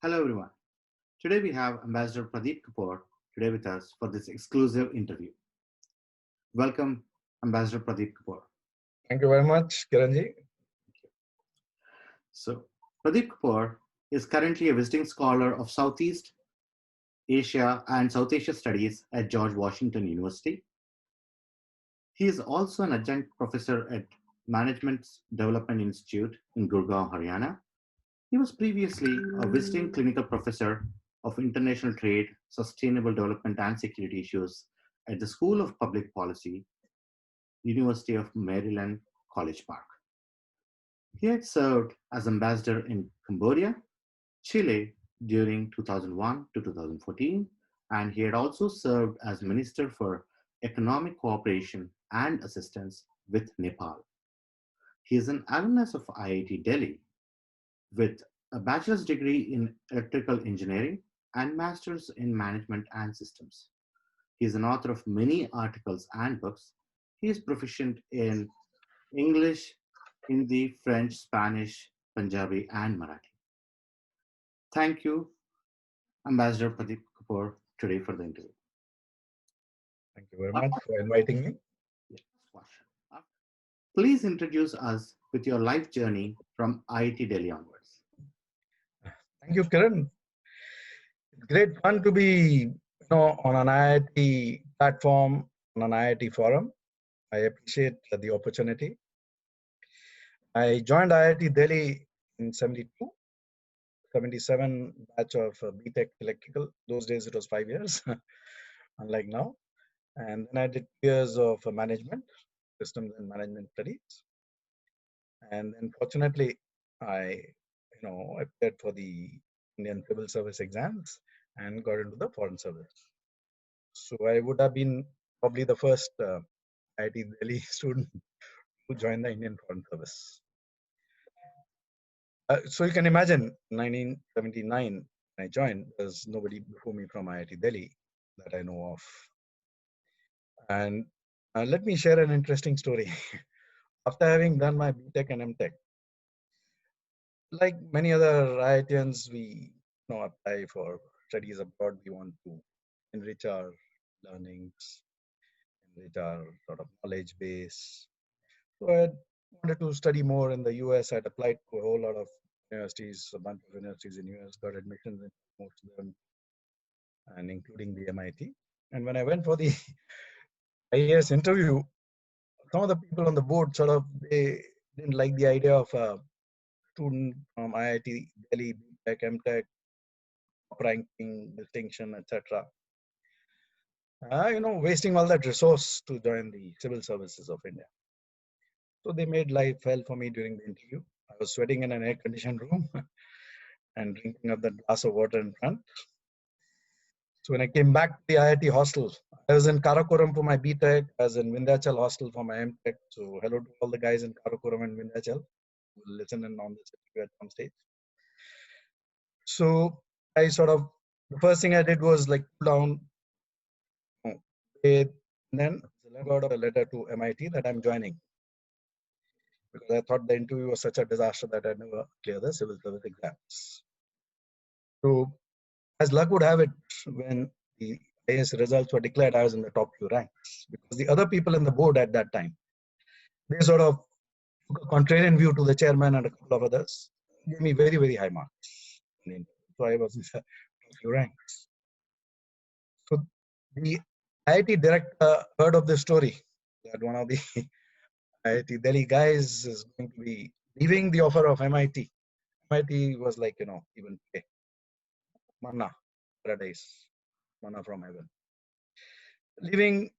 Hello everyone. Today we have Ambassador Pradeep Kapoor today with us for this exclusive interview. Welcome, Ambassador Pradeep Kapoor. Thank you very much, Kiranji. So, Pradeep Kapoor is currently a visiting scholar of Southeast Asia and South Asia Studies at George Washington University. He is also an adjunct professor at Management Development Institute in Gurgaon, Haryana. He was previously a visiting clinical professor of international trade, sustainable development, and security issues at the School of Public Policy, University of Maryland, College Park. He had served as ambassador in Cambodia, Chile during 2001 to 2014, and he had also served as Minister for Economic Cooperation and Assistance with Nepal. He is an alumnus of IIT Delhi with a bachelor's degree in electrical engineering and master's in management and systems. He is an author of many articles and books. He is proficient in English, Hindi, French, Spanish, Punjabi, and Marathi. Thank you, Ambassador Pradeep Kapoor, today for the interview. Thank you very much for inviting me. Please introduce us with your life journey from IIT Delhi onwards. Thank you, Kiran. Great fun to be on an IIT platform, on an IIT forum. I appreciate the opportunity. I joined IIT Delhi in 72, 77 batch of BTech Electrical. Those days it was 5 years, unlike now. And then I did years of management, systems and management studies. And then fortunately, I appeared for the Indian Civil Service exams and got into the Foreign Service. So I would have been probably the first IIT Delhi student to join the Indian Foreign Service. So you can imagine, 1979, when I joined, there's nobody before me from IIT Delhi that I know of. And let me share an interesting story. After having done my BTech and MTech, like many other IITians, we apply for studies abroad. We want to enrich our learnings, enrich our sort of knowledge base. So I wanted to study more in the US. I'd applied to a whole lot of universities, a bunch of universities in US, got admissions in most of them, and including the MIT. And when I went for the IAS interview, some of the people on the board they didn't like the idea of a student from IIT Delhi, BTech, MTech, ranking, distinction, etc. Wasting all that resource to join the civil services of India. So they made life hell for me during the interview. I was sweating in an air-conditioned room and drinking up that glass of water in front. So when I came back to the IIT hostel, I was in Karakoram for my BTech, I was in Vindhyachal hostel for my MTech. So hello to all the guys in Karakoram and Vindhyachal who will listen in on this interview at some stage. So the first thing I did was like pull down, and then I got a letter to MIT that I'm joining, because I thought the interview was such a disaster that I never cleared the civil service exams. So, as luck would have it, when the IAS results were declared, I was in the top few ranks, because the other people in the board at that time, they sort of took a contrarian view to the chairman and a couple of others, gave me very, very high marks. So I was in the top few ranks. So the IIT director heard of this story, that one of the IIT Delhi guys is going to be leaving the offer of MIT. MIT was like, even pay. Manna, paradise, manna from heaven. Leaving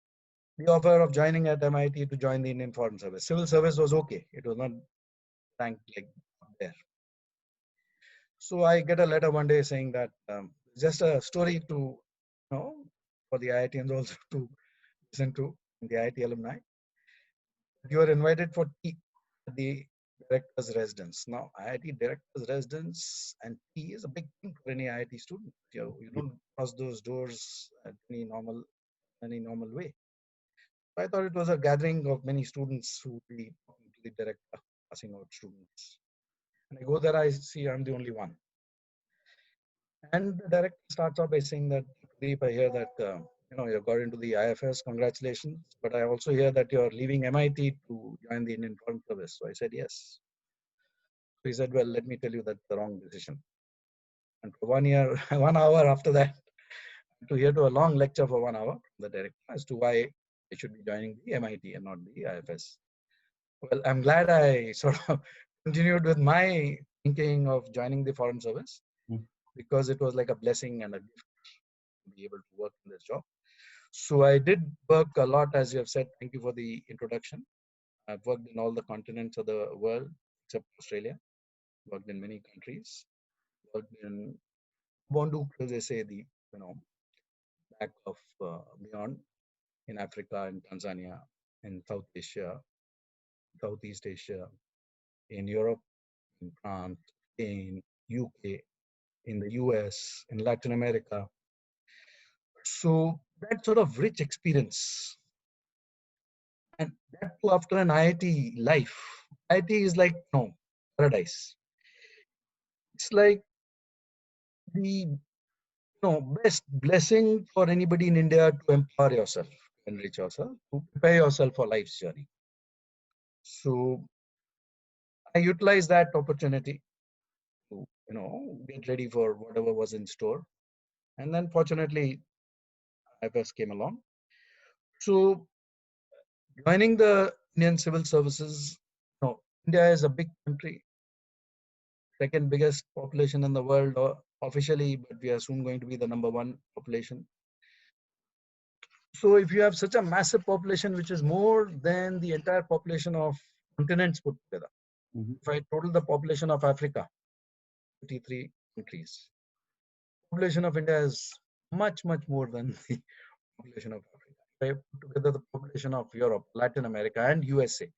the offer of joining at MIT to join the Indian Foreign Service. Civil service was okay. It was not ranked like there. So I get a letter one day saying that just a story to, for the IITians also to listen to, the IIT alumni. You are invited for tea at the director's residence. Now, IIT director's residence and tea is a big thing for any IIT student. You don't cross those doors at any normal way. I thought it was a gathering of many students who would be talking to the director, passing out students. And I go there, I see I'm the only one. And the director starts off by saying that, Pradeep, I hear that you got into the IFS. Congratulations. But I also hear that you're leaving MIT to join the Indian Foreign Service. So I said yes. So he said, well, let me tell you that's the wrong decision. And for 1 year, 1 hour after that, to hear to a long lecture for 1 hour from the director as to why I should be joining the MIT and not the IFS. Well, I'm glad I sort of continued with my thinking of joining the Foreign Service Mm. because it was like a blessing and a gift to be able to work in this job. So I did work a lot, as you have said. Thank you for the introduction. I've worked in all the continents of the world except Australia. Worked in many countries. Worked in Bondu, as they say, the back of beyond in Africa, in Tanzania, in South Asia, Southeast Asia, in Europe, in France, in UK, in the US, in Latin America. So that sort of rich experience, and that too after an IIT life. IIT is like paradise. It's like the best blessing for anybody in India to empower yourself, enrich yourself, to prepare yourself for life's journey. So I utilized that opportunity to get ready for whatever was in store, and then fortunately IFS came along. So joining the Indian Civil Services, India is a big country, second biggest population in the world officially, but we are soon going to be the #1 population. So if you have such a massive population, which is more than the entire population of continents put together, if I total the population of Africa, 53 countries, population of India is much, much more than the population of Africa. If I put together the population of Europe, Latin America, and USA,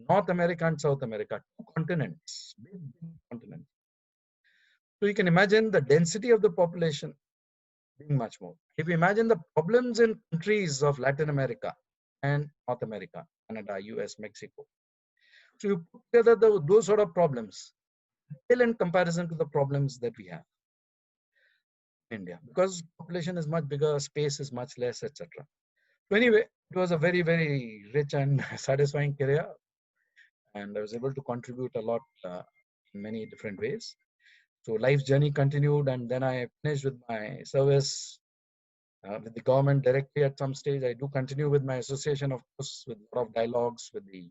North America and South America, 2 continents, big continents. So you can imagine the density of the population being much more. If you imagine the problems in countries of Latin America and North America, Canada, US, Mexico. So you put together those sort of problems, still in comparison to the problems that we have in India, because population is much bigger, space is much less, etc. So anyway, it was a very, very rich and satisfying career, and I was able to contribute a lot in many different ways. So life's journey continued, and then I finished with my service with the government directly at some stage. I do continue with my association, of course, with a lot of dialogues with the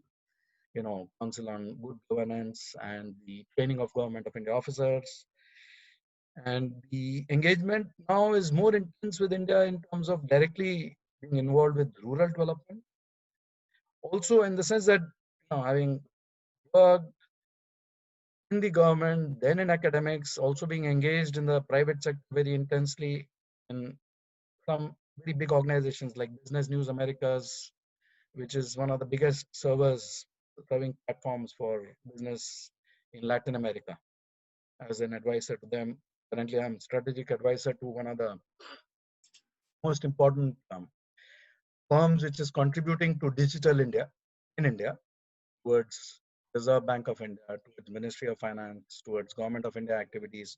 Council on Good Governance and the training of Government of India officers. And the engagement now is more intense with India in terms of directly being involved with rural development. Also in the sense that having worked in the government, then in academics, also being engaged in the private sector very intensely in some very big organizations like Business News Americas, which is one of the biggest serving platforms for business in Latin America. As an advisor to them, currently I'm strategic advisor to one of the most important firms which is contributing to digital India in India, towards Reserve Bank of India, towards Ministry of Finance, towards Government of India activities,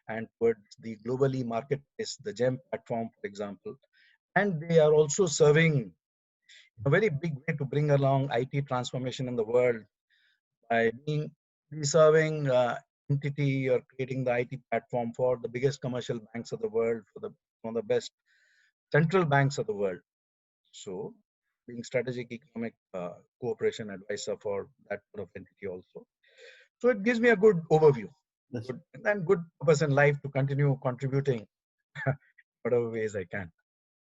and towards the globally marketplace, the GEM platform, for example. And they are also serving a very big way to bring along IT transformation in the world by serving entity or creating the IT platform for the biggest commercial banks of the world, for one of the best central banks of the world. So being strategic economic cooperation advisor for that sort of entity also. So it gives me a good overview and good purpose in life to continue contributing whatever ways I can.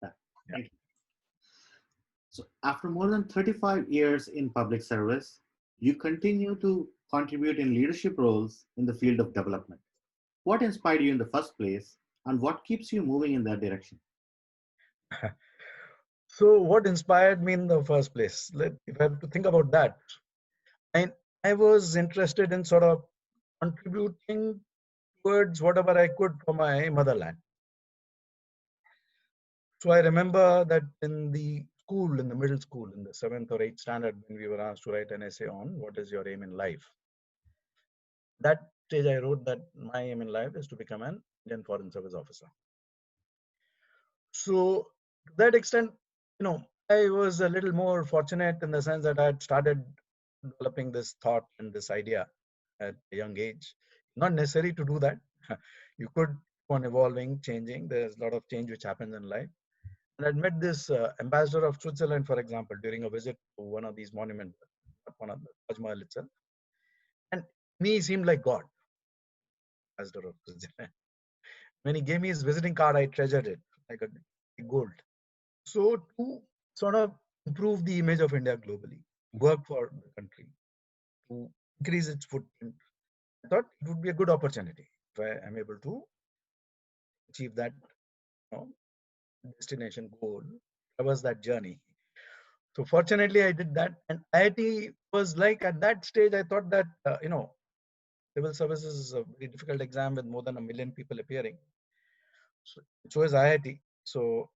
Yeah. Thank you. So after more than 35 years in public service, you continue to contribute in leadership roles in the field of development. What inspired you in the first place, and what keeps you moving in that direction? So what inspired me in the first place? If I have to think about that, I was interested in sort of contributing towards whatever I could for my motherland. So I remember that in the school, in the middle school, in the 7th or 8th standard, when we were asked to write an essay on what is your aim in life, that stage I wrote that my aim in life is to become an Indian Foreign Service officer. So to that extent, I was a little more fortunate in the sense that I had started developing this thought and this idea at a young age. Not necessary to do that. You could keep on evolving, changing. There's a lot of change which happens in life. And I'd met this ambassador of Switzerland, for example, during a visit to one of these monuments, one of the Taj Mahal itself. And me, he seemed like God, ambassador of Switzerland. When he gave me his visiting card, I treasured it like a gold. So to sort of improve the image of India globally, work for the country, to increase its footprint, I thought it would be a good opportunity if I am able to achieve that destination goal, traverse that journey. So fortunately, I did that. And IIT was like, at that stage, I thought that, civil services is a very difficult exam with more than 1 million people appearing. So is IIT. So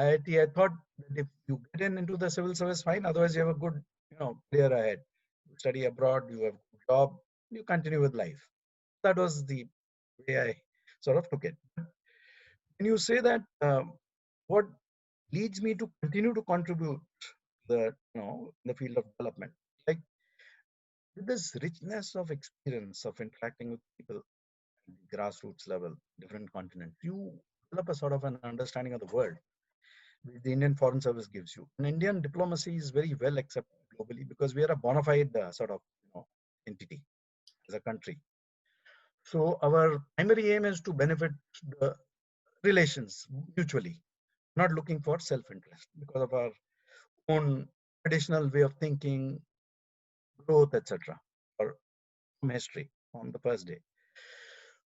IIT, I thought that if you get into the civil service, fine. Otherwise, you have a good, career ahead. You study abroad, you have a job, you continue with life. That was the way I sort of took it. When you say that, what leads me to continue to contribute the in the field of development, like with this richness of experience of interacting with people at the grassroots level, different continents, you develop a sort of an understanding of the world which the Indian Foreign Service gives you. And Indian diplomacy is very well accepted globally because we are a bona fide sort of entity as a country. So our primary aim is to benefit the relations mutually, not looking for self-interest because of our own traditional way of thinking, growth, etc., or from history from the first day.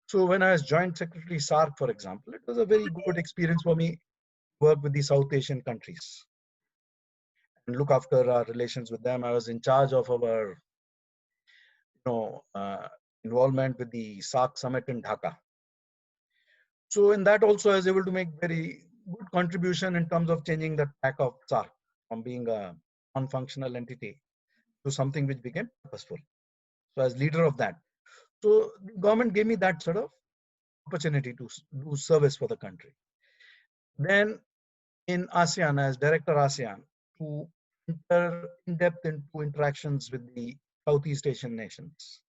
So when I was Joint Secretary SAARC, for example, it was a very good experience for me to work with the South Asian countries and look after our relations with them. I was in charge of our involvement with the SAARC summit in Dhaka. So in that also I was able to make very good contribution in terms of changing the track of SAARC from being a non-functional entity to something which became purposeful. So as leader of that. So the government gave me that sort of opportunity to do service for the country. Then in ASEAN, as Director ASEAN, to enter in depth into interactions with the Southeast Asian nations.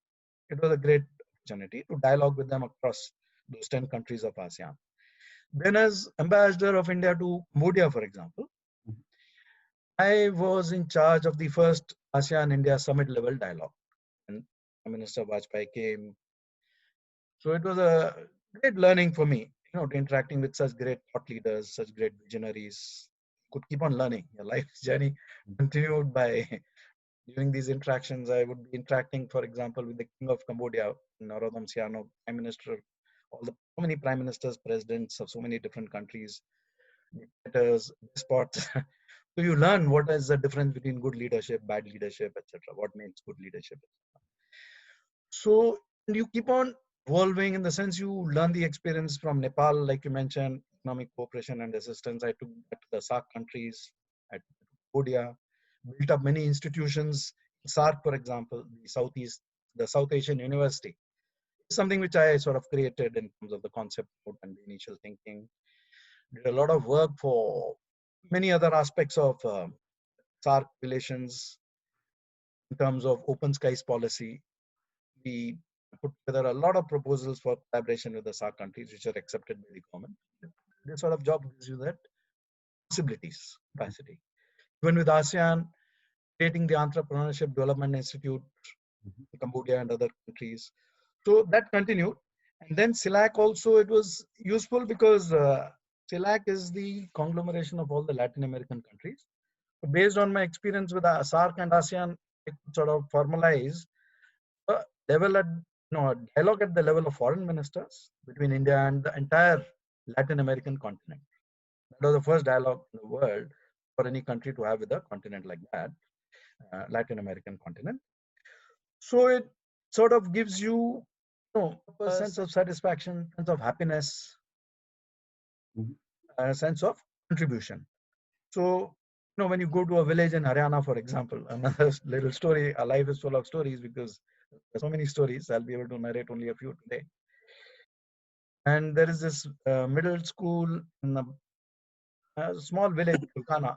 It was a great opportunity to dialogue with them across those 10 countries of ASEAN. Then as Ambassador of India to Cambodia, for example, I was in charge of the first ASEAN-India summit level dialogue. And Prime Minister Vajpayee came. So it was a great learning for me, interacting with such great thought leaders, such great visionaries. Could keep on learning. Your life's journey continued by during these interactions. I would be interacting, for example, with the King of Cambodia, Norodom Sihanouk, Prime Minister, so many prime ministers, presidents of so many different countries, dictators, despots. So you learn what is the difference between good leadership, bad leadership, etc. What means good leadership. So you keep on evolving in the sense you learn the experience from Nepal, like you mentioned, economic cooperation and assistance. I took that to the SAARC countries, at Cambodia, built up many institutions. SAARC, for example, the South Asian University, is something which I sort of created in terms of the concept and the initial thinking. Did a lot of work for many other aspects of SAARC relations in terms of open skies policy. We put together a lot of proposals for collaboration with the SAARC countries, which are accepted by the government. This sort of job gives you that possibilities, capacity. Even with ASEAN, creating the Entrepreneurship Development Institute in Cambodia and other countries. So that continued. And then CELAC also, it was useful because CELAC is the conglomeration of all the Latin American countries. So based on my experience with SAARC and ASEAN, I could sort of formalize a level at dialogue at the level of foreign ministers between India and the entire Latin American continent. That was the first dialogue in the world for any country to have with a continent like that, Latin American continent. So it sort of gives you, a sense of satisfaction, sense of happiness, a sense of contribution. So, when you go to a village in Haryana, for example, another little story, our life is full of stories because There's so many stories. I'll be able to narrate only a few today. And there is this middle school in a small village, Tulkana,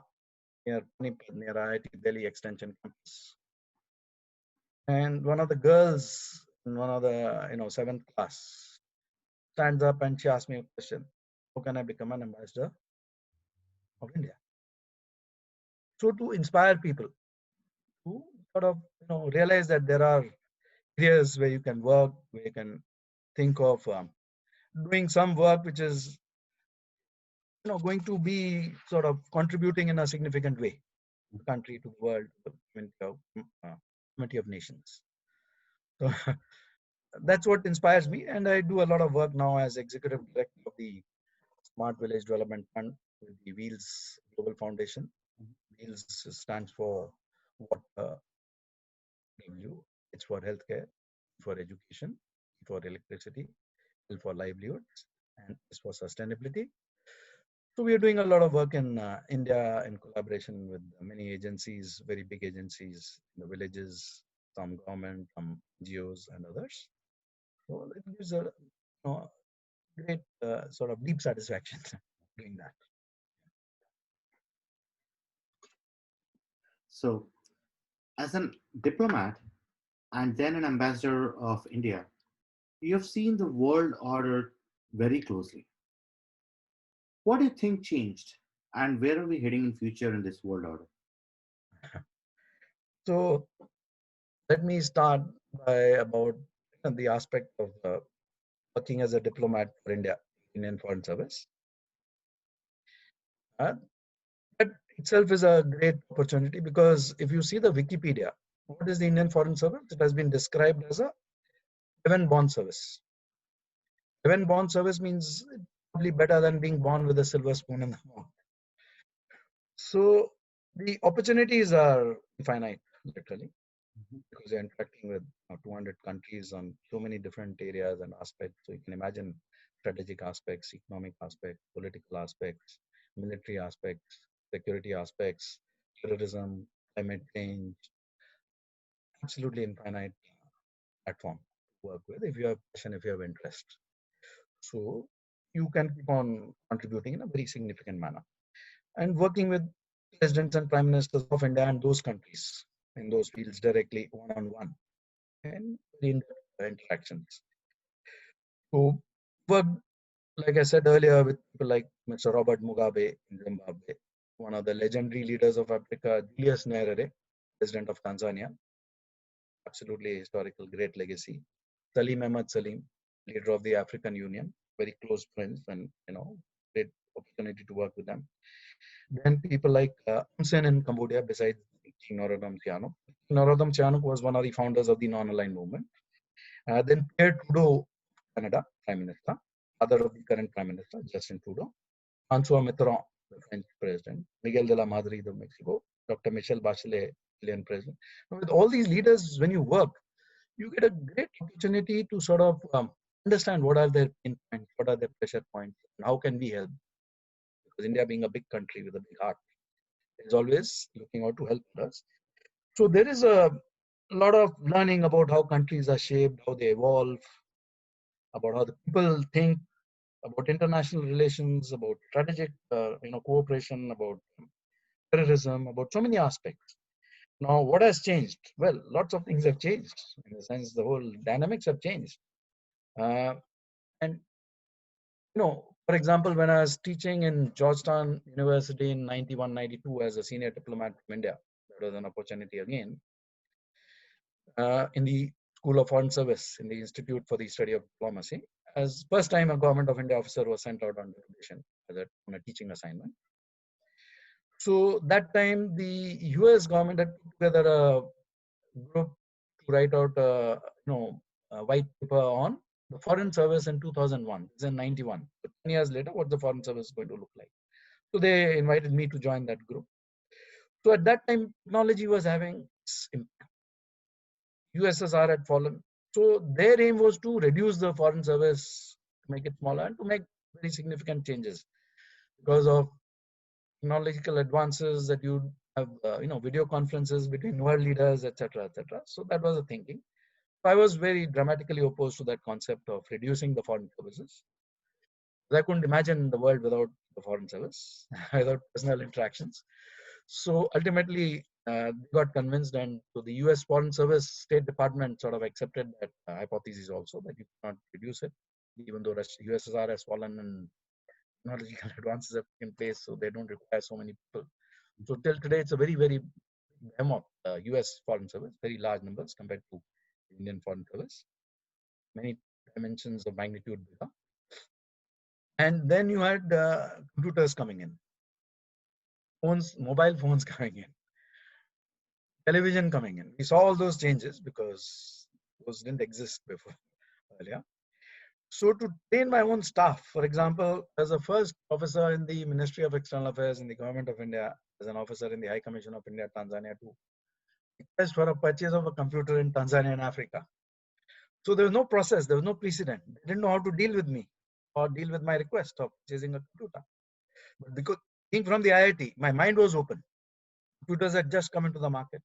near Panipat, near IIT Delhi Extension campus. And one of the girls in one of the seventh class stands up and she asks me a question: how can I become an ambassador of India? So to inspire people to sort of realize that there are areas where you can work, where you can think of doing some work which is going to be sort of contributing in a significant way to the country, to the world, to the community of nations. So that's what inspires me, and I do a lot of work now as executive director of the Smart Village Development Fund with the Wheels Global Foundation. Wheels stands for what W. It's for healthcare, for education, for electricity, for livelihoods, and it's for sustainability. So we are doing a lot of work in India in collaboration with many agencies, very big agencies in the villages, some government, some NGOs, and others. So it gives a great sort of deep satisfaction doing that. So, as a diplomat and then an ambassador of India, you have seen the world order very closely. What do you think changed, and where are we heading in future in this world order? So let me start by about the aspect of working as a diplomat for India, Indian Foreign Service. That itself is a great opportunity because if you see the Wikipedia, what is the Indian Foreign Service? It has been described as a heaven-born service. Heaven-born service means probably better than being born with a silver spoon in the mouth. So the opportunities are infinite, literally, because you're interacting with 200 countries on so many different areas and aspects. So you can imagine strategic aspects, economic aspects, political aspects, military aspects, security aspects, terrorism, climate change, absolutely infinite platform to work with if you have passion, if you have interest. So you can keep on contributing in a very significant manner. And working with presidents and prime ministers of India and those countries in those fields directly one-on-one and in interactions. So work, like I said earlier, with people like Mr. Robert Mugabe in Zimbabwe, one of the legendary leaders of Africa, Julius Nyerere, president of Tanzania, absolutely historical, great legacy. Salim Ahmed Salim, leader of the African Union, very close friends, and great opportunity to work with them. Then people like Hun Sen in Cambodia, besides King Norodom Sihanouk. Norodom Sihanouk was one of the founders of the non-aligned movement. Then Pierre Trudeau, Canada, Prime Minister, father of the current Prime Minister, Justin Trudeau. François Mitterrand, the French President. Miguel de la Madrid of Mexico. Dr. Michel Bachelet, Chilean President. Now, with all these leaders, when you work, you get a great opportunity to sort of understand what are their pain points, what are their pressure points, and how can we help. Because India being a big country with a big heart is always looking out to help us. So there is a lot of learning about how countries are shaped, how they evolve, about how the people think, about international relations, about strategic, cooperation, about terrorism, about so many aspects. Now, what has changed? Well, lots of things have changed. In the sense, the whole dynamics have changed. And for example, when I was teaching in Georgetown University in 91, 92 as a senior diplomat from India, that was an opportunity again. In the School of Foreign Service, in the Institute for the Study of Diplomacy, as first time a Government of India officer was sent out on delegation on a teaching assignment. So that time, the US government had put together a group to write out a white paper on the foreign service in 2001. It's in 91. So 10 years later, what the foreign service is going to look like. So they invited me to join that group. So at that time, technology was having its impact. USSR had fallen. So their aim was to reduce the foreign service, to make it smaller, and to make very significant changes because of technological advances that you have, video conferences between world leaders, etc., etc. So that was the thinking. I was very dramatically opposed to that concept of reducing the foreign services. I couldn't imagine the world without the foreign service, without personal interactions. So ultimately, they got convinced, and so the U.S. Foreign Service State Department sort of accepted that hypothesis also, that you cannot reduce it, even though USSR has fallen and technological advances have taken place, so they don't require so many people. So till today, it's a very, very behemoth U.S. Foreign Service, very large numbers compared to Indian Foreign Service, many dimensions of magnitude bigger. And then you had computers coming in, phones, mobile phones coming in, television coming in. We saw all those changes because those didn't exist before earlier. So to train my own staff, for example, as a first officer in the Ministry of External Affairs in the Government of India, as an officer in the High Commission of India, Tanzania to request for a purchase of a computer in Tanzania and Africa. So there was no process, there was no precedent. They didn't know how to deal with me or deal with my request of purchasing a computer. But because being from the IIT, my mind was open. Computers had just come into the market.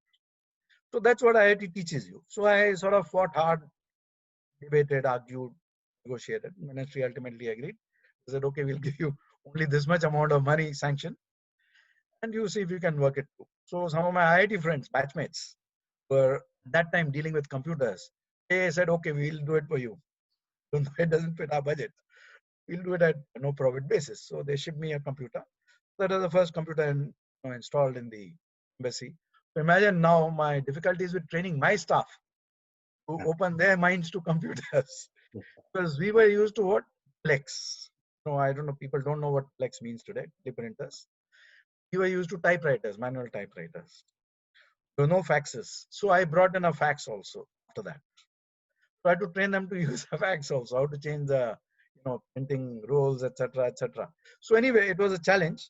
So that's what IIT teaches you. So I sort of fought hard, debated, argued, negotiated. Ministry ultimately agreed. They said, okay, we'll give you only this much amount of money sanction, and you see if you can work it through. So some of my IIT friends, batchmates, were at that time dealing with computers. They said, okay, we'll do it for you. It doesn't fit our budget. We'll do it at no profit basis. So they shipped me a computer. That was the first computer installed in the embassy. So imagine now my difficulties with training my staff to open their minds to computers. Because we were used to what? Plex. No, I don't know. People don't know what Plex means today. Printers. We were used to typewriters, manual typewriters. There were no faxes. So I brought in a fax also after that. So I had to train them to use a fax also, how to change the printing rolls, etc., etc. So anyway, it was a challenge.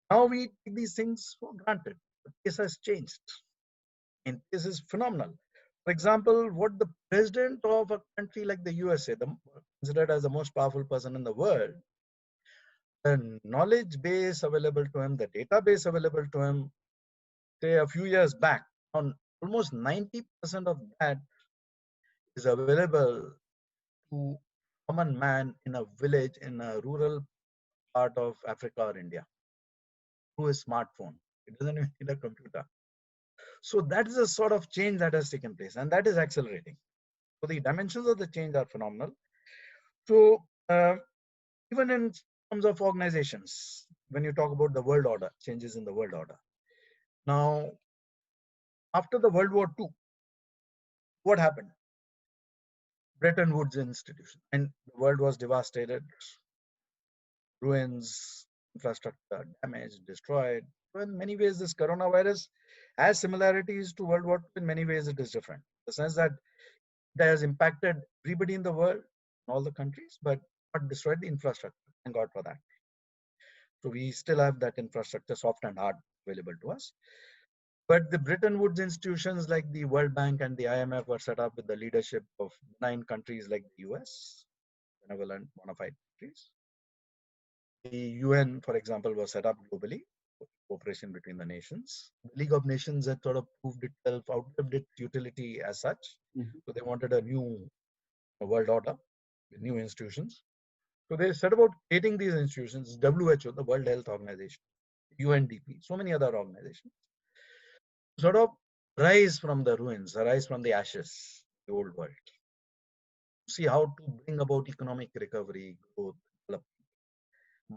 Now we take these things for granted. The pace has changed. And this is phenomenal. For example, what the president of a country like the USA, considered as the most powerful person in the world, the knowledge base available to him, the database available to him, say a few years back, on almost 90% of that is available to common man in a village in a rural part of Africa or India through a smartphone. It doesn't even need a computer. So that is a sort of change that has taken place, and that is accelerating. So the dimensions of the change are phenomenal. So even in terms of organizations, when you talk about the world order, changes in the world order. Now, after the World War II, what happened? Bretton Woods institution, and the world was devastated, ruins, infrastructure damaged, destroyed. So in many ways, this coronavirus has similarities to World War II. In many ways, it is different. In the sense that it has impacted everybody in the world, in all the countries, but not destroyed the infrastructure. Thank God for that. So we still have that infrastructure, soft and hard, available to us. But the Bretton Woods institutions like the World Bank and the IMF were set up with the leadership of 9 countries like the US, benevolent, bona fide countries. The UN, for example, was set up globally, cooperation between the nations. The League of Nations had sort of proved itself, outlived its utility as such. So they wanted a new world order with new institutions. So they set about creating these institutions, WHO, the World Health Organization, UNDP, so many other organizations, sort of rise from the ruins, rise from the ashes, the old world. See how to bring about economic recovery, growth, development.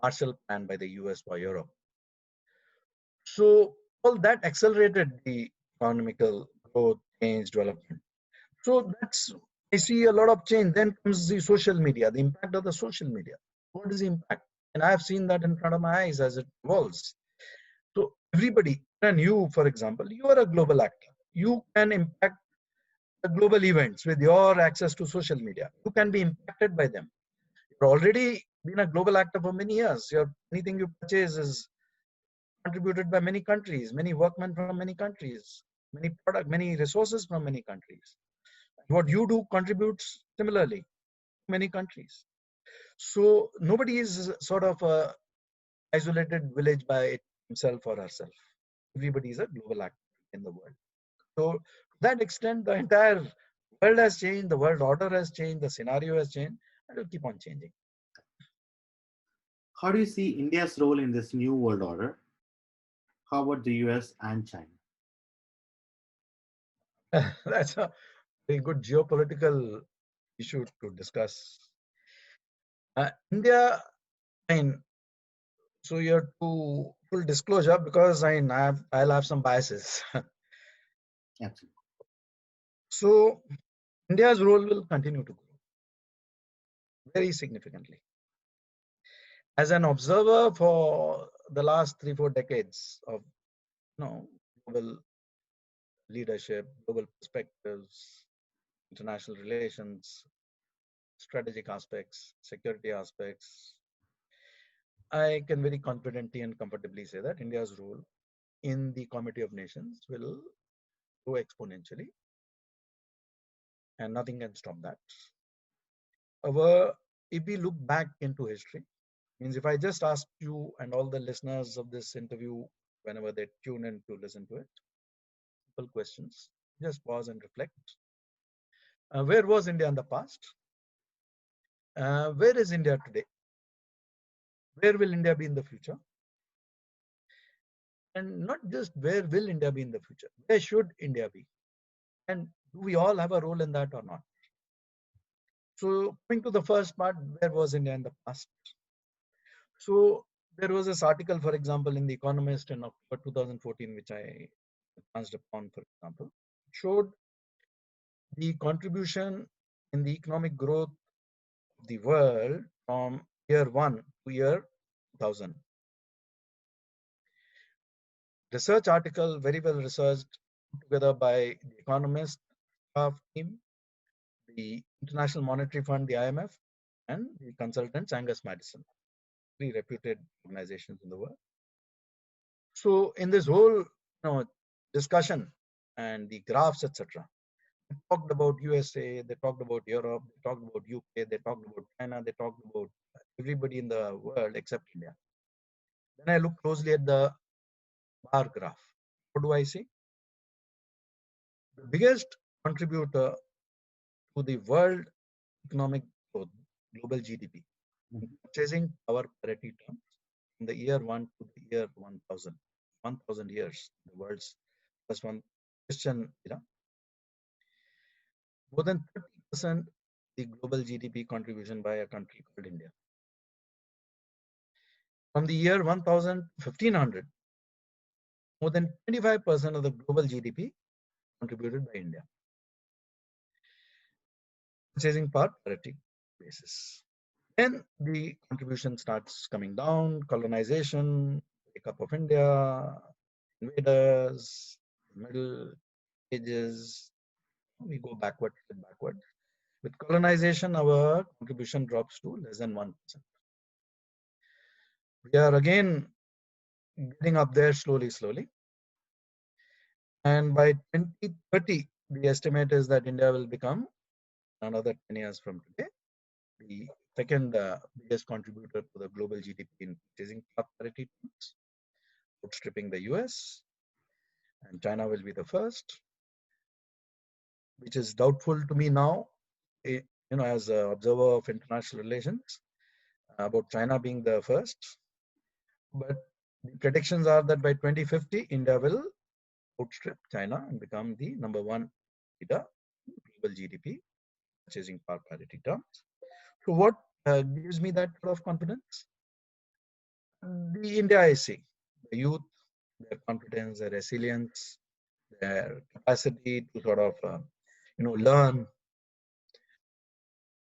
Marshall Plan by the US for Europe. So all that accelerated the economical growth, change, development. So that's, I see a lot of change. Then comes the social media, the impact of the social media. What is the impact? And I have seen that in front of my eyes as it evolves. So everybody, and you, for example, you are a global actor. You can impact the global events with your access to social media. You can be impacted by them. You've already been a global actor for many years. Anything you purchase is contributed by many countries, many workmen from many countries, many resources from many countries. What you do contributes similarly to many countries. So nobody is sort of a isolated village by himself or herself. Everybody is a global actor in the world. So to that extent, the entire world has changed, the world order has changed, the scenario has changed, and it will keep on changing. How do you see India's role in this new world order? How about the US and China? That's a very good geopolitical issue to discuss. India, I mean, so you're to full disclosure because I'll have some biases. Absolutely. So India's role will continue to grow very significantly. As an observer for the last 3-4 decades of global leadership, global perspectives, international relations, strategic aspects, security aspects, I can very confidently and comfortably say that India's role in the Committee of Nations will grow exponentially, and nothing can stop that. However, if we look back into history, means if I just ask you and all the listeners of this interview, whenever they tune in to listen to it, simple questions, just pause and reflect. Where was India in the past? Where is India today? Where will India be in the future? And not just where will India be in the future, where should India be? And do we all have a role in that or not? So coming to the first part, where was India in the past? So there was this article, for example, in The Economist in October 2014, which I advanced upon, for example, showed the contribution in the economic growth of the world from year 1 to year 2000. Research article, very well researched, together by The Economist staff team, the International Monetary Fund, the IMF, and the consultants Angus Madison, three reputed organizations in the world. So in this whole discussion and the graphs, etc., they talked about USA, they talked about Europe, they talked about UK, they talked about China, they talked about everybody in the world except India. Then I look closely at the bar graph. What do I see? The biggest contributor to the world economic growth, global GDP, purchasing power parity terms, from the year 1 to the year 1000 years, the world's first one Christian era, more than 30% the global GDP contribution by a country called India. From the year 1000 to 1500, more than 25% of the global GDP contributed by India. Purchasing power parity basis. Then the contribution starts coming down, colonization, breakup of India, invaders, Middle Ages, we go backward. With colonization, our contribution drops to less than 1%. We are again getting up there slowly. And by 2030, the estimate is that India will become, another 10 years from today, the second biggest contributor to the global GDP in purchasing power parity terms, outstripping the US, and China will be the first, which is doubtful to me now, as an observer of international relations, about China being the first. But the predictions are that by 2050, India will outstrip China and become the number one leader in global GDP, purchasing power parity terms. So what gives me that sort of confidence? The India I see, the youth, their confidence, their resilience, their capacity to sort of learn,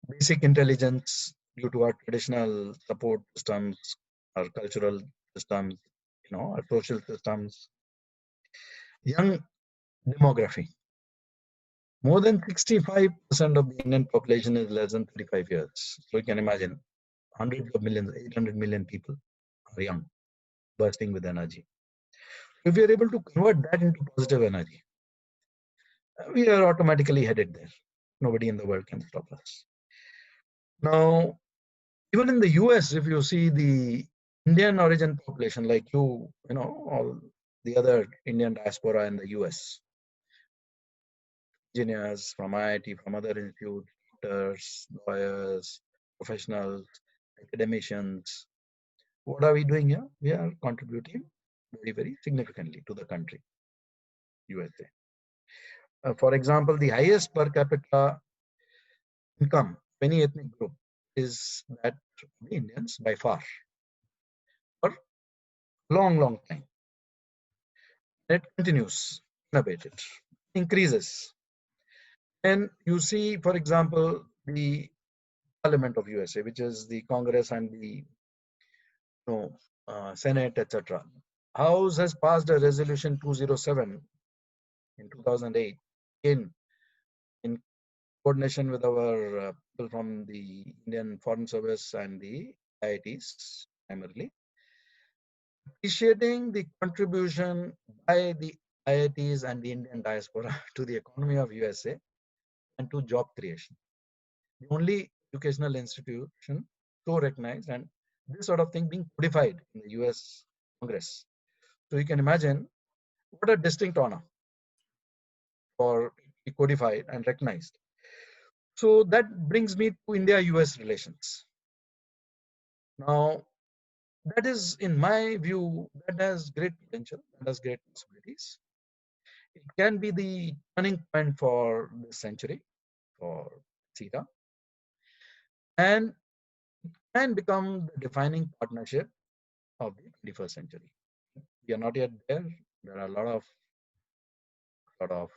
basic intelligence due to our traditional support systems, our cultural systems, our social systems. Young demography. More than 65% of the Indian population is less than 35 years. So you can imagine hundreds of millions, 800 million people are young, bursting with energy. If we are able to convert that into positive energy, we are automatically headed there. Nobody in the world can stop us. Now, even in the US, if you see the Indian origin population, like all the other Indian diaspora in the US, engineers from IIT, from other institutes, doctors, lawyers, professionals, academicians. What are we doing here? We are contributing very, very significantly to the country, USA. For example, the highest per capita income of any ethnic group is that of the Indians by far for a long, long time. It continues unabated, increases. And you see, for example, the Parliament of USA, which is the Congress and the Senate, etc. House has passed a resolution 207 in 2008 in coordination with our people from the Indian Foreign Service and the IITs primarily, appreciating the contribution by the IITs and the Indian diaspora to the economy of USA and to job creation. The only educational institution so recognized, and this sort of thing being codified in the US Congress. So you can imagine what a distinct honor for be codified and recognized. So that brings me to India-US relations. Now, that is, in my view, that has great potential, that has great possibilities. It can be the turning point for this century, for CETA, and can become the defining partnership of the 21st century. We are not yet there. There are a lot of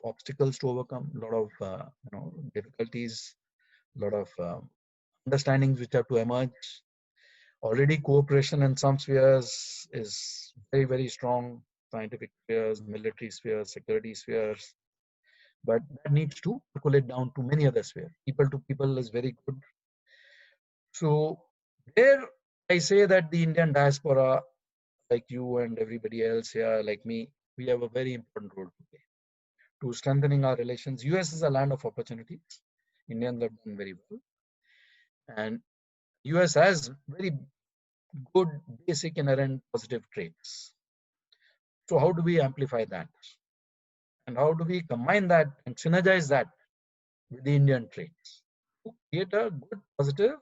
obstacles to overcome, a lot of difficulties, a lot of understandings which have to emerge. Already cooperation in some spheres is very, very strong, scientific spheres, military spheres, security spheres, but that needs to percolate down to many other spheres. People to people is very good. So there I say that the Indian diaspora, like you and everybody else here, like me, we have a very important role to play to strengthening our relations. US is a land of opportunities. Indians have done very well. And US has very good basic inherent positive traits. So how do we amplify that? And how do we combine that and synergize that with the Indian traits to create a good positive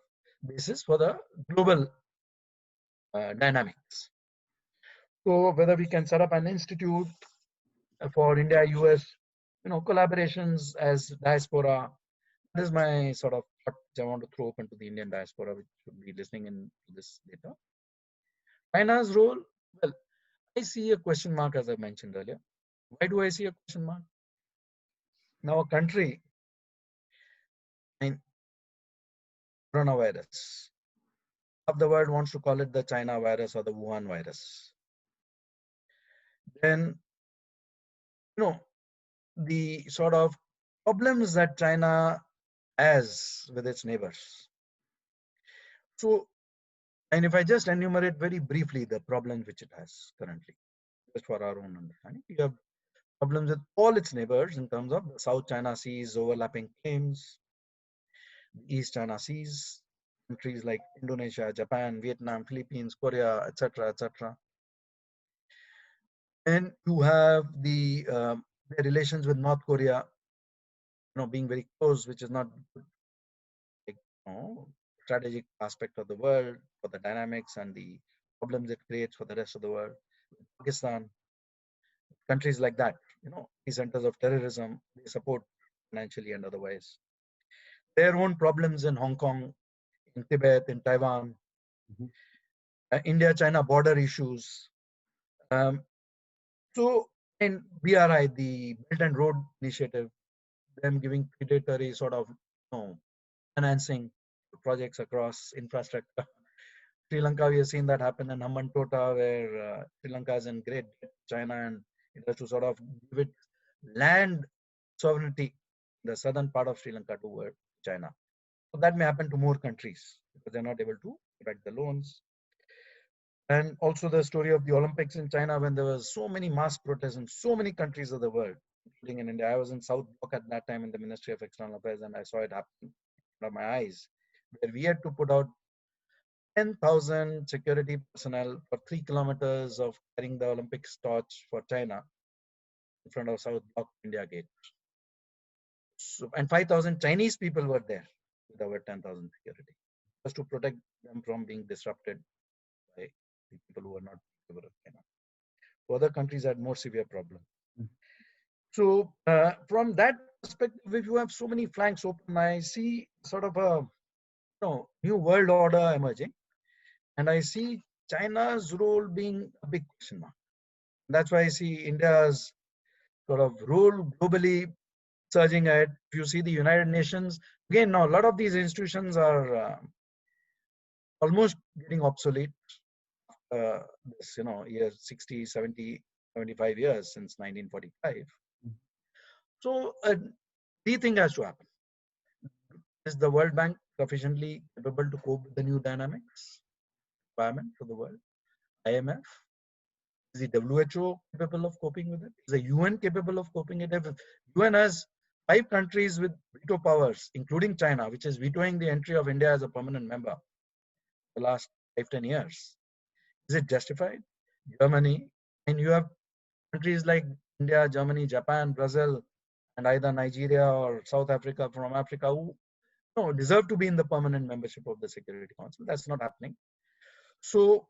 basis for the global dynamics? So whether we can set up an institute for India-US, collaborations as diaspora, that is my sort of thought which I want to throw open to the Indian diaspora, which should be listening in to this later. China's role, well, I see a question mark as I mentioned earlier. Why do I see a question mark? Now, a country in coronavirus, half the world wants to call it the China virus or the Wuhan virus. Then, the sort of problems that China has with its neighbors. So, and if I just enumerate very briefly the problems which it has currently, just for our own understanding, you have problems with all its neighbors in terms of the South China Sea's overlapping claims, the East China Seas, countries like Indonesia, Japan, Vietnam, Philippines, Korea, etc., etc. And you have the relations with North Korea, being very close, which is not like, strategic aspect of the world for the dynamics and the problems it creates for the rest of the world. Pakistan, countries like that, the centers of terrorism, they support financially and otherwise. Their own problems in Hong Kong, in Tibet, in Taiwan, India-China border issues. So in BRI, the Belt and Road Initiative, them giving predatory sort of financing projects across infrastructure. Sri Lanka, we have seen that happen in Hambantota, where Sri Lanka is in great debt to China, and it has to sort of give it land sovereignty in the southern part of Sri Lanka to China. So that may happen to more countries because they're not able to pay back the loans. And also the story of the Olympics in China, when there was so many mass protests in so many countries of the world, including in India. I was in South Block at that time in the Ministry of External Affairs, and I saw it happen in front of my eyes, where we had to put out 10,000 security personnel for 3 kilometers of carrying the Olympics torch for China in front of South Block India Gate. So, and 5,000 Chinese people were there with our 10,000 security, just to protect them from being disrupted by the people who were not capable of China. So other countries had more severe problem. So from that perspective, if you have so many flanks open, I see sort of a new world order emerging, and I see China's role being a big question mark. That's why I see India's sort of role globally surging ahead. If you see the United Nations, again, now a lot of these institutions are almost getting obsolete. This, year 60, 70, 75 years since 1945. So a rethink has to happen. Is the World Bank sufficiently capable to cope with the new dynamics environment for the world? IMF? Is the WHO capable of coping with it? Is the UN capable of coping with it? If UN has 5 countries with veto powers, including China, which is vetoing the entry of India as a permanent member the last 5-10 years. Is it justified? Germany, and you have countries like India, Germany, Japan, Brazil, and either Nigeria or South Africa from Africa who deserve to be in the permanent membership of the Security Council. That's not happening. So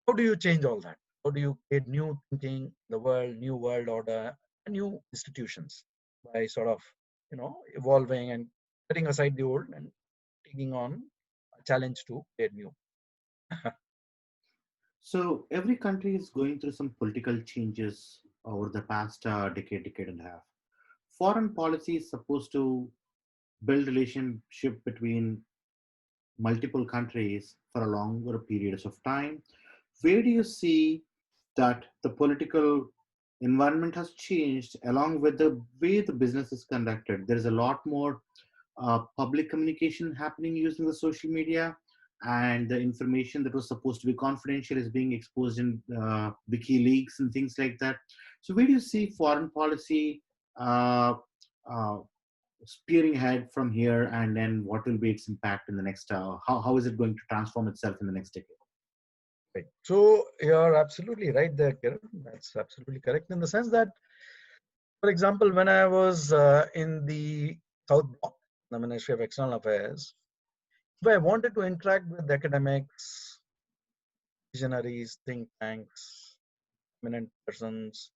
how do you change all that? How do you create new thinking, the world, new world order, and new institutions by sort of, evolving and setting aside the old and taking on a challenge to create new? So every country is going through some political changes over the past decade and a half. Foreign policy is supposed to build relationship between multiple countries for a longer periods of time. Where do you see that the political environment has changed along with the way the business is conducted? There is a lot more public communication happening using the social media, and the information that was supposed to be confidential is being exposed in WikiLeaks and things like that. So where do you see foreign policy uh, uh, spearing ahead from here, and then what will be its impact in the next, how is it going to transform itself in the next decade? Right. So you're absolutely right there, Kiran. That's absolutely correct in the sense that, for example, when I was in the South Block, the Ministry of External Affairs, if I wanted to interact with academics, visionaries, think tanks, eminent persons,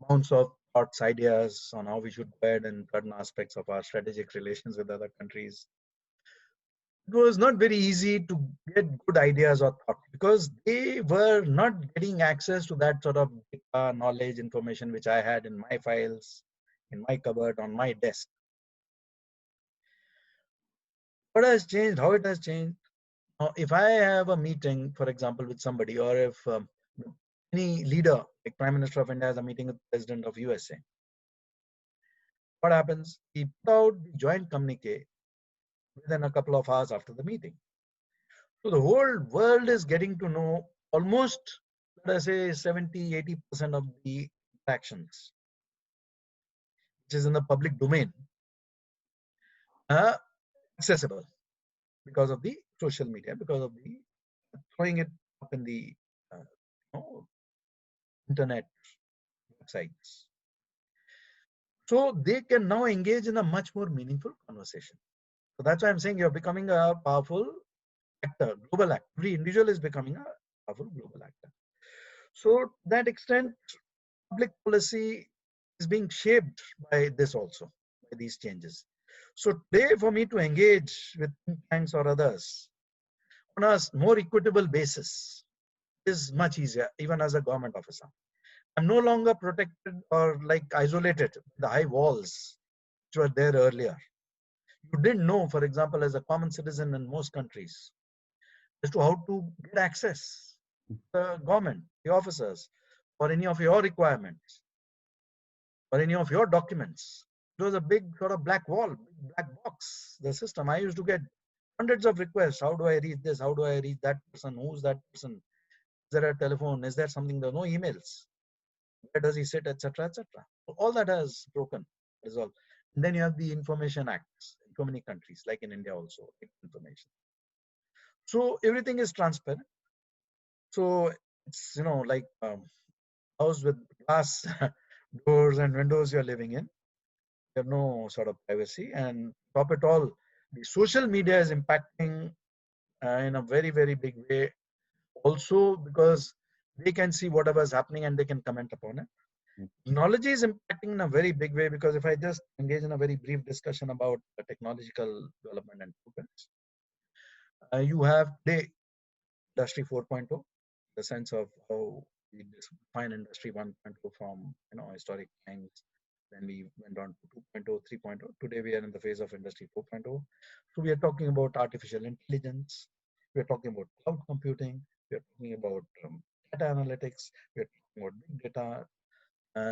bounce off thoughts, ideas on how we should go ahead in certain aspects of our strategic relations with other countries, it was not very easy to get good ideas or thought because they were not getting access to that sort of data, knowledge, information which I had in my files, in my cupboard, on my desk. What has changed? How it has changed? Now, if I have a meeting, for example, with somebody, or if any leader, like Prime Minister of India, has a meeting with the President of USA, what happens? He put out the joint communique within a couple of hours after the meeting. So the whole world is getting to know almost, let us say, 70-80% of the actions, which is in the public domain, accessible because of the social media, because of the throwing it up in the internet websites. So they can now engage in a much more meaningful conversation. So that's why I'm saying you're becoming a powerful actor, global actor. Every individual is becoming a powerful global actor. So to that extent, public policy is being shaped by this also, by these changes. So today, for me to engage with think tanks or others on a more equitable basis is much easier, even as a government officer. I'm no longer protected or like isolated, the high walls which were there earlier. You didn't know, for example, as a common citizen in most countries, as to how to get access to the government, the officers, or any of your requirements, or any of your documents. It was a big sort of black wall, black box, the system. I used to get hundreds of requests. How do I read this? How do I read that person? Who's that person? Is there a telephone? Is there something? There are no emails. Where does he sit, etc., etc. So all that has broken, resolved. And then you have the Information Acts in so many countries, like in India also, information. So everything is transparent. So it's like house with glass doors and windows you're living in. have no sort of privacy, and top it all, the social media is impacting in a very, very big way also, because they can see whatever is happening and they can comment upon it. Technology is impacting in a very big way, because if I just engage in a very brief discussion about the technological development and progress, you have today Industry 4.0, the sense of how we define Industry 1.0 from historic times. Then we went on to 2.0, 3.0. Today we are in the phase of Industry 4.0. So we are talking about artificial intelligence. We are talking about cloud computing. We are talking about data analytics. We are talking about big data,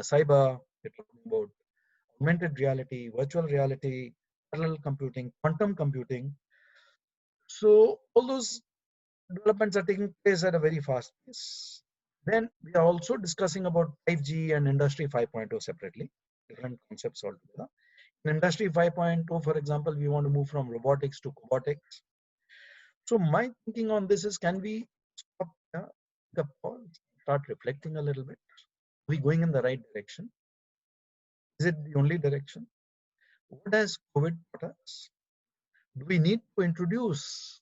cyber. We are talking about augmented reality, virtual reality, parallel computing, quantum computing. So all those developments are taking place at a very fast pace. Then we are also discussing about 5G and Industry 5.0 separately, different concepts altogether. In Industry 5.0, for example, we want to move from robotics to cobotics. So my thinking on this is, can we stop the pause, start reflecting a little bit? Are we going in the right direction? Is it the only direction? What has COVID taught us? Do we need to introduce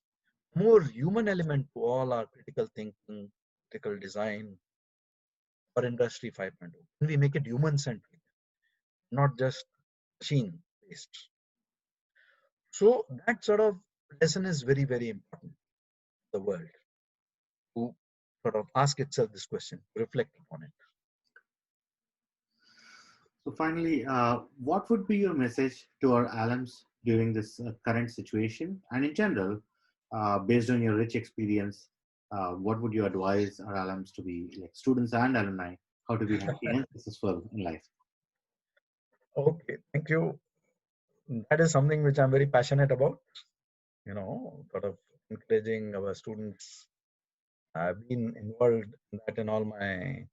more human element to all our critical thinking, critical design, or Industry 5.0? Can we make it human centric, not just machine based? So that sort of lesson is very, very important for the world to sort of ask itself this question, reflect upon it. So finally, what would be your message to our alums during this current situation? And in general, based on your rich experience, what would you advise our alums to be, like students and alumni, how to be happy and successful in life? Okay, thank you. That is something which I'm very passionate about, sort of encouraging our students. I've been involved in that in all my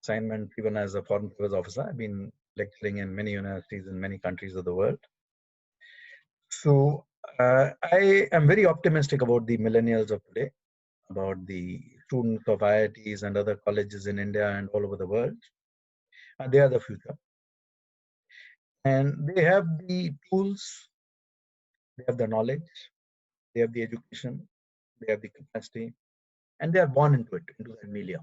assignment, even as a foreign affairs officer. I've been lecturing in many universities in many countries of the world. So I am very optimistic about the millennials of today, about the students of IITs and other colleges in India and all over the world. They are the future. And they have the tools, they have the knowledge, they have the education, they have the capacity, and they are born into it, into that milieu.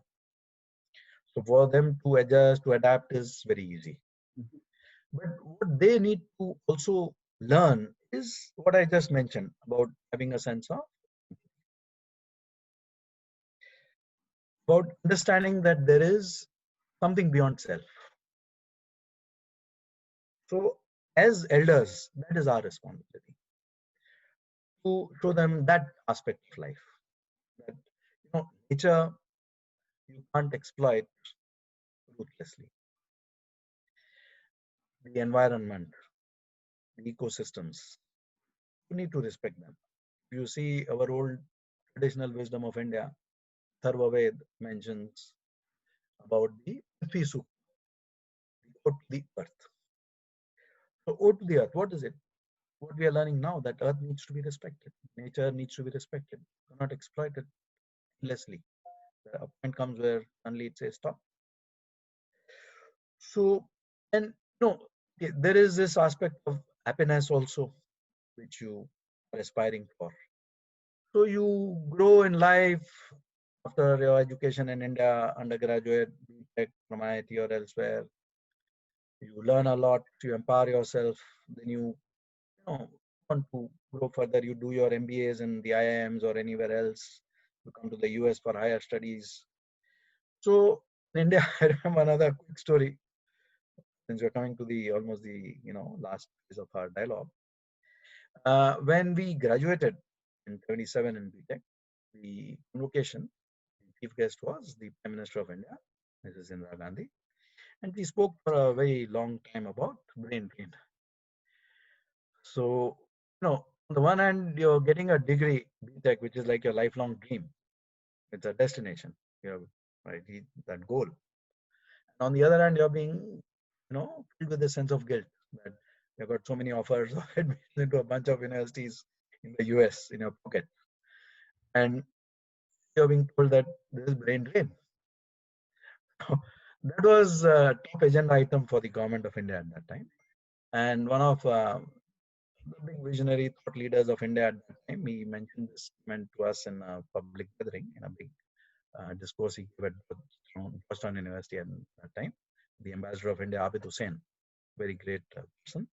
So for them to adjust, to adapt is very easy. But what they need to also learn is what I just mentioned about having a sense of, about understanding that there is something beyond self. So as elders, that is our responsibility to show them that aspect of life, that nature you can't exploit ruthlessly. The environment, the ecosystems, you need to respect them. You see our old traditional wisdom of India, Tharva Ved mentions about the Prithvi Sukta, the ode to the earth. So ode to the earth, what is it? What we are learning now, that earth needs to be respected. Nature needs to be respected. Do not exploit it endlessly. A point comes where suddenly it says stop. So, and there is this aspect of happiness also, which you are aspiring for. So you grow in life after your education in India, undergraduate, B.Tech from IIT or elsewhere. You learn a lot, you empower yourself, then you want to grow further. You do your MBAs in the IIMs or anywhere else. You come to the US for higher studies. So in India, I remember another quick story. Since we're coming to the almost the last phase of our dialogue. When we graduated in 77 in B.Tech, the convocation, the chief guest was the Prime Minister of India, Mrs. Indira Gandhi, and we spoke for a very long time about brain drain. So, on the one hand, you're getting a degree, B.Tech, which is like your lifelong dream. It's a destination. You have that goal. And on the other hand, you're being, filled with a sense of guilt that you've got so many offers of admission into a bunch of universities in the US in your pocket. And you're being told that this is brain drain. That was a top agenda item for the government of India at that time. And one of the big visionary thought leaders of India at that time, he mentioned this comment to us in a public gathering, in a big discourse he gave at Georgetown University at that time. The ambassador of India, Abid Hussain, very great person.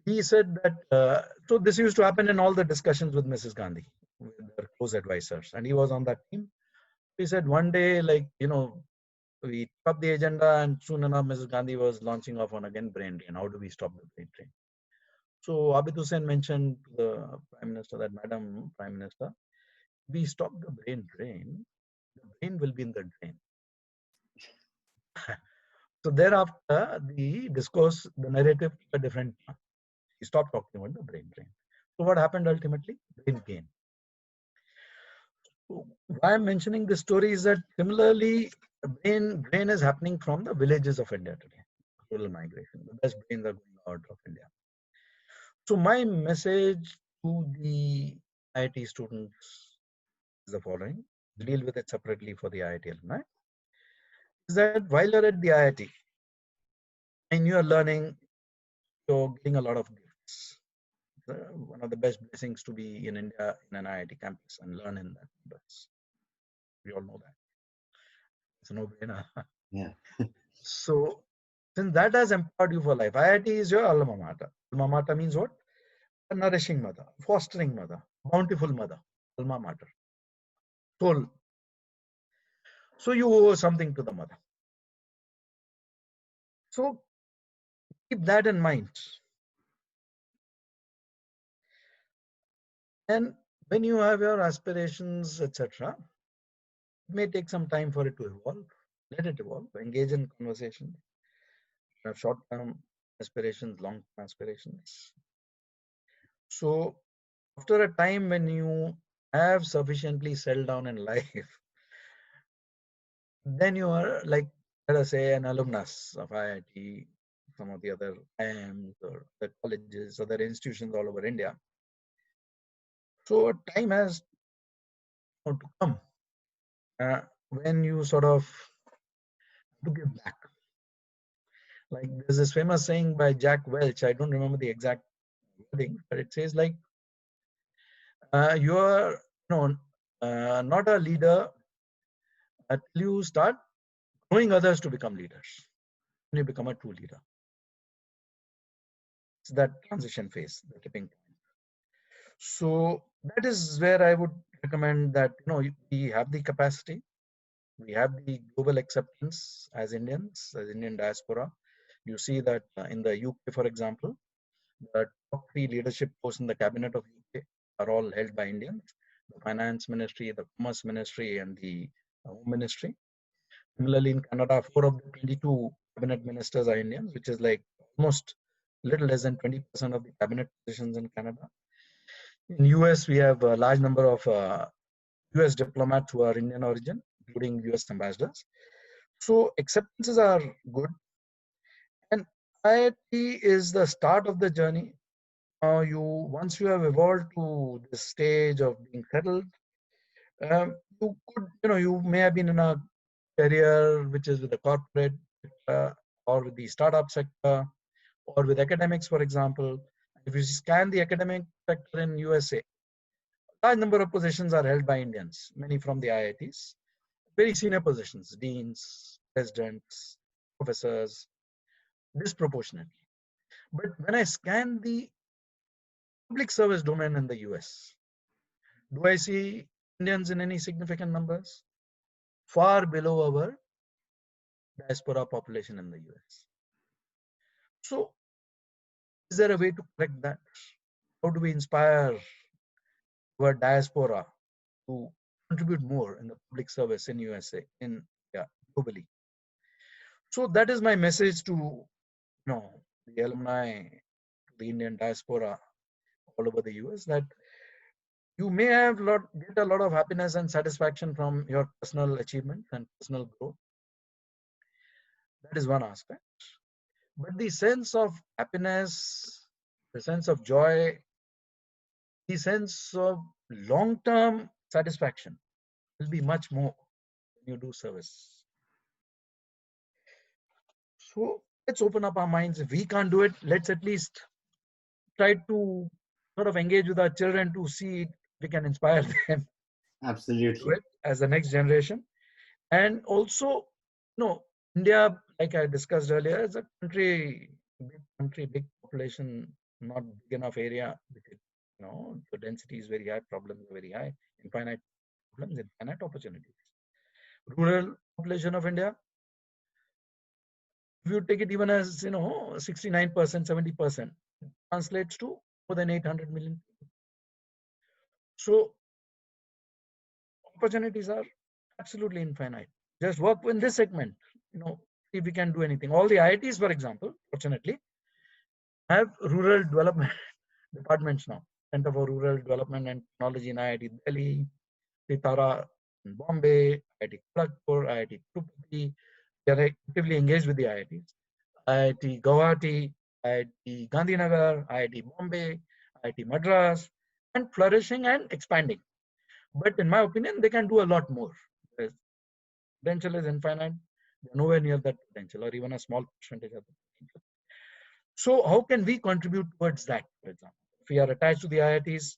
He said that, so this used to happen in all the discussions with Mrs. Gandhi, with her close advisors, and he was on that team. He said one day, like, we stopped the agenda, and soon enough, Mrs. Gandhi was launching off on again brain drain. How do we stop the brain drain? So Abid Hussain mentioned to the Prime Minister that, Madam Prime Minister, we stop the brain drain, the brain will be in the drain. So thereafter, the discourse, the narrative took a different turn. He stopped talking about the brain drain. So what happened ultimately? Brain gain. So why I'm mentioning this story is that similarly, brain drain is happening from the villages of India today. Rural migration. The best brains are going out of India. So my message to the IIT students is the following. Deal with it separately for the IIT alumni. Is that while you're at the IIT and you're learning, you're getting a lot of gifts. One of the best blessings to be in India in an IIT campus and learn in that campus. We all know that. It's a no-brainer. Yeah. So since that has empowered you for life, IIT is your alma mater. Alma mater means what? A nourishing mother, fostering mother, bountiful mother, alma mater, soul. So you owe something to the mother. So keep that in mind. And when you have your aspirations, etc., it may take some time for it to evolve. Let it evolve. Engage in conversation. Have short-term aspirations, long-term aspirations. So after a time when you have sufficiently settled down in life, then you are like, let us say, an alumnus of IIT, some of the other IIMs or the colleges, other institutions all over India. So a time has to come when you sort of to give back. Like there's this famous saying by Jack Welch, I don't remember the exact wording, but it says like, you are not a leader until you start growing others to become leaders. When you become a true leader. It's that transition phase, the tipping point. So that is where I would recommend that we have the capacity, we have the global acceptance as Indians, as Indian diaspora. You see that in the UK, for example, the top 3 leadership posts in the cabinet of UK are all held by Indians: the finance ministry, the commerce ministry, and the home ministry. Similarly, in Canada, 4 of the 22 cabinet ministers are Indians, which is like almost little less than 20% of the cabinet positions in Canada. In US, we have a large number of US diplomats who are Indian origin, including US ambassadors. So acceptances are good. And IIT is the start of the journey. Once you have evolved to the stage of being settled, you may have been in a career which is with the corporate sector or with the startup sector or with academics, for example. If you scan the academic sector in USA, a large number of positions are held by Indians, many from the IITs, very senior positions, deans, presidents, professors, disproportionately. But when I scan the public service domain in the US, do I see Indians in any significant numbers? Far below our diaspora population in the US. So, is there a way to correct that? How do we inspire our diaspora to contribute more in the public service in USA, globally? So that is my message to the alumni, the Indian diaspora all over the US, that you may get a lot of happiness and satisfaction from your personal achievement and personal growth. That is one aspect. But the sense of happiness, the sense of joy, the sense of long-term satisfaction will be much more when you do service. So let's open up our minds. If we can't do it, let's at least try to sort of engage with our children to see if we can inspire them to Absolutely. it as the next generation. And also, India, like I discussed earlier, is a country, big population, not big enough area. The density is very high, problems are very high, infinite problems, infinite opportunities. Rural population of India, if you take it even as 69%, 70%, translates to more than 800 million people. So opportunities are absolutely infinite. Just work in this segment, see if we can do anything. All the IITs, for example, fortunately, have rural development departments now. Center for Rural Development and Technology in IIT Delhi, Sitara in Bombay, IIT Kharagpur, IIT Tirupati. They are actively engaged with the IITs. IIT Guwahati, IIT Gandhinagar, IIT Bombay, IIT Madras, and flourishing and expanding. But in my opinion, they can do a lot more. The potential is infinite. They're nowhere near that potential, or even a small percentage of the potential. So how can we contribute towards that, for example? If we are attached to the IITs,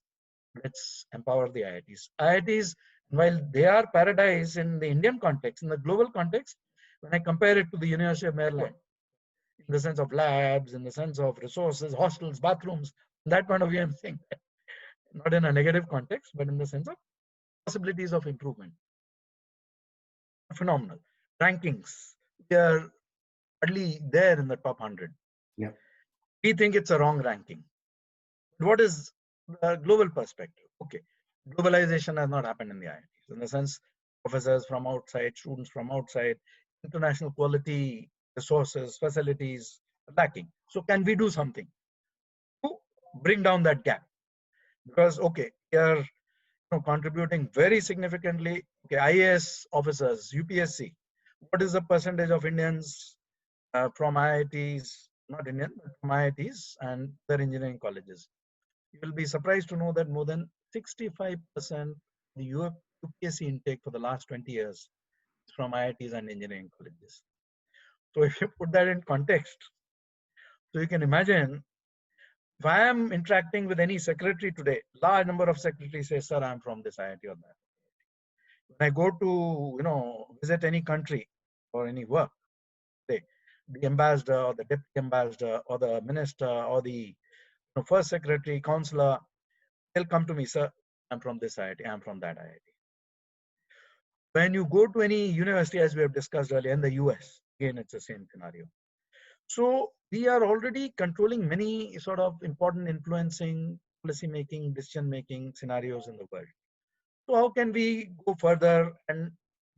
let's empower the IITs. IITs, while they are paradise in the Indian context, in the global context, when I compare it to the University of Maryland, in the sense of labs, in the sense of resources, hostels, bathrooms, that point of view, I'm saying that. Not in a negative context, but in the sense of possibilities of improvement. Phenomenal. Rankings, we are hardly there in the top 100. Yeah. We think it's a wrong ranking. What is the global perspective? Okay, globalization has not happened in the IITs. In the sense, professors from outside, students from outside, international quality resources, facilities lacking. So can we do something to bring down that gap? Because okay, we are contributing very significantly. Okay, IAS officers, UPSC. What is the percentage of Indians from IITs, not Indian, but from IITs and their engineering colleges? You will be surprised to know that more than 65% the UPSC intake for the last 20 years is from IITs and engineering colleges. So if you put that in context, so you can imagine if I am interacting with any secretary today, large number of secretaries say, sir, I'm from this IIT or that. When I go to, visit any country or any work, say, the ambassador or the deputy ambassador or the minister or the first secretary, counselor, they'll come to me, sir, I'm from this IIT, I'm from that IIT. When you go to any university, as we have discussed earlier, in the US, again, it's the same scenario. So we are already controlling many sort of important influencing, policy making, decision making scenarios in the world. So how can we go further and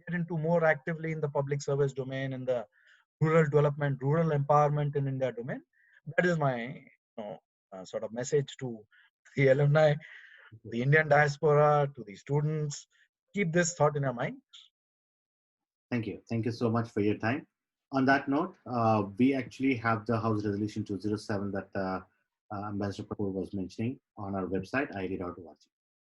get into more actively in the public service domain, in the rural development, rural empowerment in India domain? That is my sort of message to the alumni, the Indian diaspora, to the students. Keep this thought in your mind. Thank you. Thank you so much for your time. On that note, we actually have the House Resolution 207 that Ambassador Kapoor was mentioning on our website, iit.org.